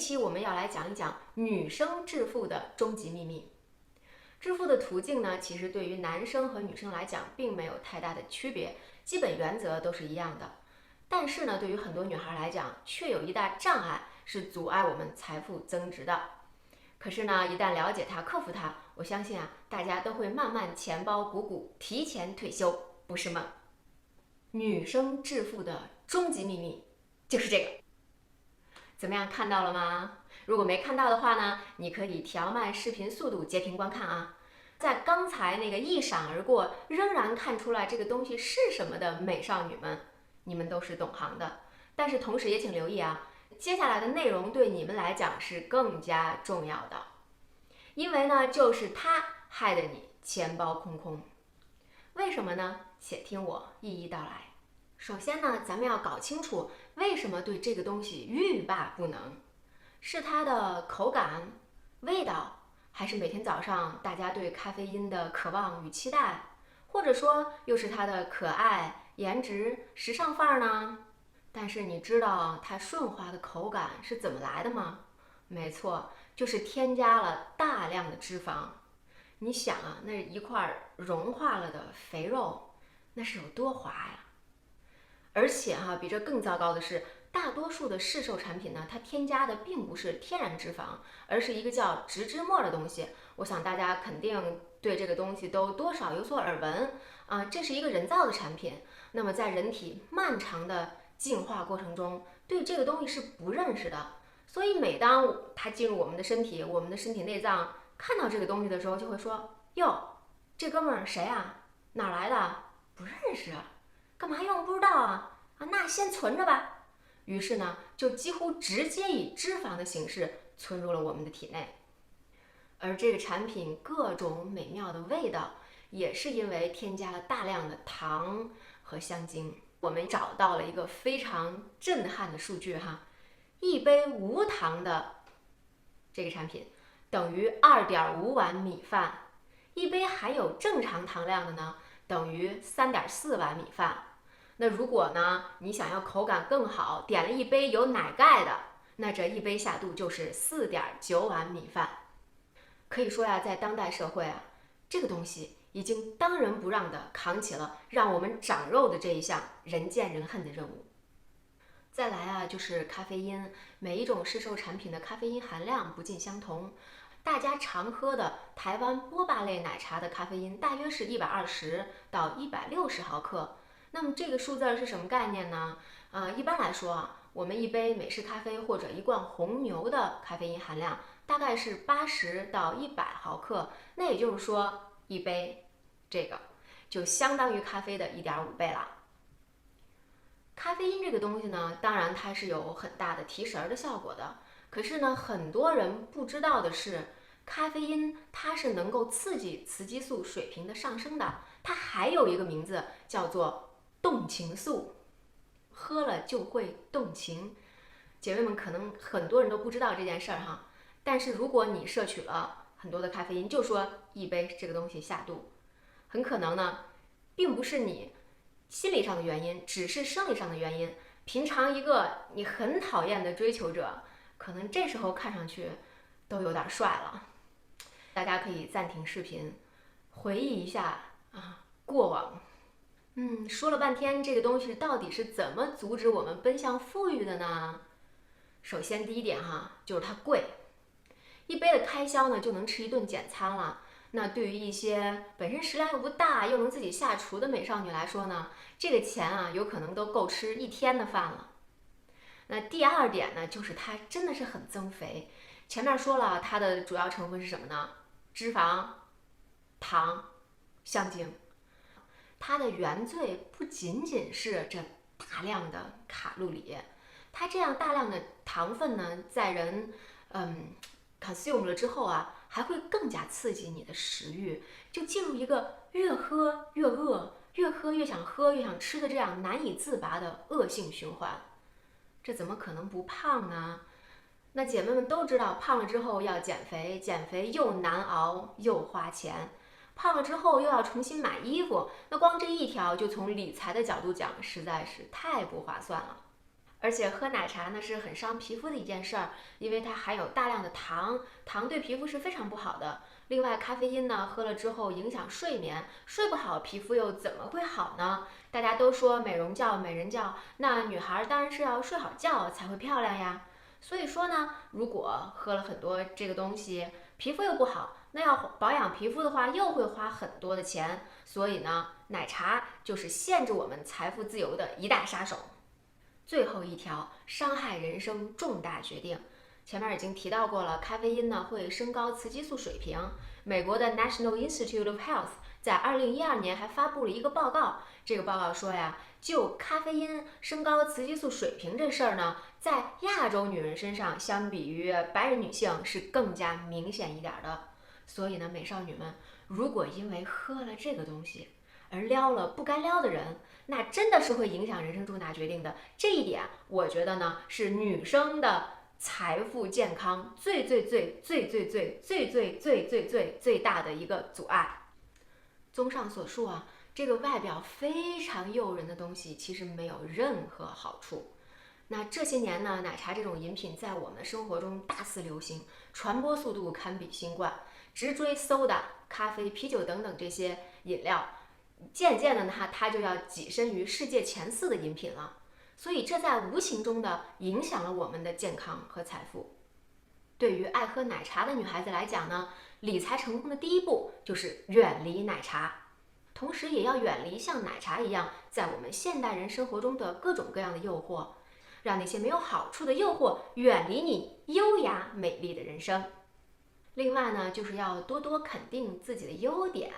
期我们要来讲一讲女生致富的终极秘密。致富的途径呢，其实对于男生和女生来讲并没有太大的区别，基本原则都是一样的。但是呢，对于很多女孩来讲，却有一大障碍是阻碍我们财富增值的。可是呢，一旦了解它、克服它，我相信大家都会慢慢钱包鼓鼓，提前退休，不是吗？女生致富的终极秘密就是这个。怎么样，看到了吗？如果没看到的话呢，你可以调慢视频速度，截屏观看啊。在刚才那个一闪而过，仍然看出来这个东西是什么的美少女们，你们都是懂行的。但是同时也请留意啊，接下来的内容对你们来讲是更加重要的，因为呢，就是它害得你钱包空空。为什么呢？且听我一一道来。首先呢，咱们要搞清楚为什么对这个东西欲罢不能，是它的口感、味道，还是每天早上大家对咖啡因的渴望与期待，或者说又是它的可爱、颜值、时尚范儿呢？但是你知道它顺滑的口感是怎么来的吗？没错，就是添加了大量的脂肪。你想啊，那一块融化了的肥肉，那是有多滑呀？而且比这更糟糕的是，大多数的市售产品呢，它添加的并不是天然脂肪，而是一个叫植脂末的东西。我想大家肯定对这个东西都多少有所耳闻啊，这是一个人造的产品。那么在人体漫长的进化过程中，对这个东西是不认识的，所以每当它进入我们的身体，我们的身体内脏看到这个东西的时候，就会说：哟，这哥们儿谁啊？哪来的？不认识。干嘛用？不知道啊，那先存着吧。于是呢，就几乎直接以脂肪的形式存入了我们的体内。而这个产品各种美妙的味道，也是因为添加了大量的糖和香精。我们找到了一个非常震撼的数据一杯无糖的这个产品等于2.5碗米饭，一杯含有正常糖量的呢，等于3.4碗米饭。那如果呢，你想要口感更好，点了一杯有奶盖的，那这一杯下肚就是4.9碗米饭。可以说在当代社会这个东西已经当仁不让地扛起了让我们长肉的这一项人见人恨的任务。再来就是咖啡因，每一种市售产品的咖啡因含量不尽相同。大家常喝的台湾波霸类奶茶的咖啡因大约是120到160毫克。那么这个数字是什么概念呢？一般来说我们一杯美式咖啡或者一罐红牛的咖啡因含量大概是80到100毫克，那也就是说一杯这个就相当于咖啡的1.5倍了。咖啡因这个东西呢，当然它是有很大的提神的效果的，可是呢，很多人不知道的是，咖啡因它是能够刺激雌激素水平的上升的，它还有一个名字叫做动情素，喝了就会动情。姐妹们可能很多人都不知道这件事儿但是如果你摄取了很多的咖啡因，就说一杯这个东西下肚，很可能呢，并不是你心理上的原因，只是生理上的原因。平常一个你很讨厌的追求者，可能这时候看上去都有点帅了。大家可以暂停视频，回忆一下过往。说了半天，这个东西到底是怎么阻止我们奔向富裕的呢？首先第一点就是它贵，一杯的开销呢就能吃一顿简餐了。那对于一些本身食量又不大，又能自己下厨的美少女来说呢，这个钱有可能都够吃1天的饭了。那第二点呢，就是它真的是很增肥。前面说了，它的主要成分是什么呢？脂肪、糖、香精。它的原罪不仅仅是这大量的卡路里，它这样大量的糖分呢，在人consume 了之后还会更加刺激你的食欲，就进入一个越喝越饿，越喝越想喝越想吃的这样难以自拔的恶性循环。这怎么可能不胖呢？那姐妹们都知道，胖了之后要减肥，减肥又难熬又花钱。胖了之后又要重新买衣服，那光这一条就从理财的角度讲，实在是太不划算了。而且喝奶茶呢是很伤皮肤的一件事儿，因为它含有大量的糖，糖对皮肤是非常不好的。另外，咖啡因呢喝了之后影响睡眠，睡不好皮肤又怎么会好呢？大家都说美容觉、美人觉，那女孩当然是要睡好觉才会漂亮呀。所以说呢，如果喝了很多这个东西，皮肤又不好，那要保养皮肤的话，又会花很多的钱。所以呢，奶茶就是限制我们财富自由的一大杀手。最后一条，伤害人生重大决定。前面已经提到过了，咖啡因呢会升高雌激素水平。美国的 National Institute of Health 在2012年还发布了一个报告，这个报告说呀，就咖啡因升高雌激素水平这事儿呢，在亚洲女人身上，相比于白人女性是更加明显一点的。所以呢，美少女们，如果因为喝了这个东西而撩了不该撩的人，那真的是会影响人生重大决定的。这一点，我觉得呢，是女生的财富健康最大的一个阻碍。综上所述啊，这个外表非常诱人的东西，其实没有任何好处。那这些年呢，奶茶这种饮品在我们的生活中大肆流行，传播速度堪比新冠，直追 soda、咖啡、啤酒等等这些饮料。渐渐的呢，它就要跻身于世界前4的饮品了。所以这在无形中的影响了我们的健康和财富。对于爱喝奶茶的女孩子来讲呢，理财成功的第一步就是远离奶茶，同时也要远离像奶茶一样在我们现代人生活中的各种各样的诱惑，让那些没有好处的诱惑远离你优雅美丽的人生。另外呢，就是要多多肯定自己的优点，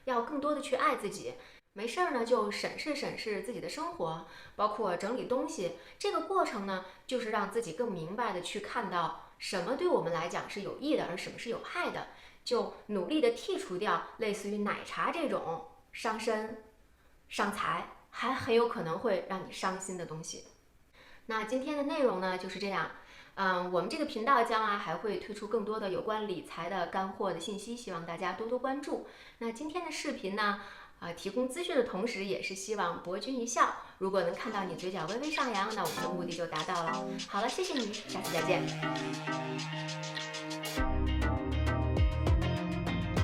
要更多的去爱自己。没事儿呢，就审视审视自己的生活，包括整理东西。这个过程呢，就是让自己更明白的去看到什么对我们来讲是有益的，而什么是有害的。就努力的剔除掉类似于奶茶这种伤身、伤财，还很有可能会让你伤心的东西。那今天的内容呢，就是这样。我们这个频道将来还会推出更多的有关理财的干货的信息，希望大家多多关注。那今天的视频呢，提供资讯的同时，也是希望博君一笑。如果能看到你嘴角微微上扬，那我们的目的就达到了。好了，谢谢你，下次再见。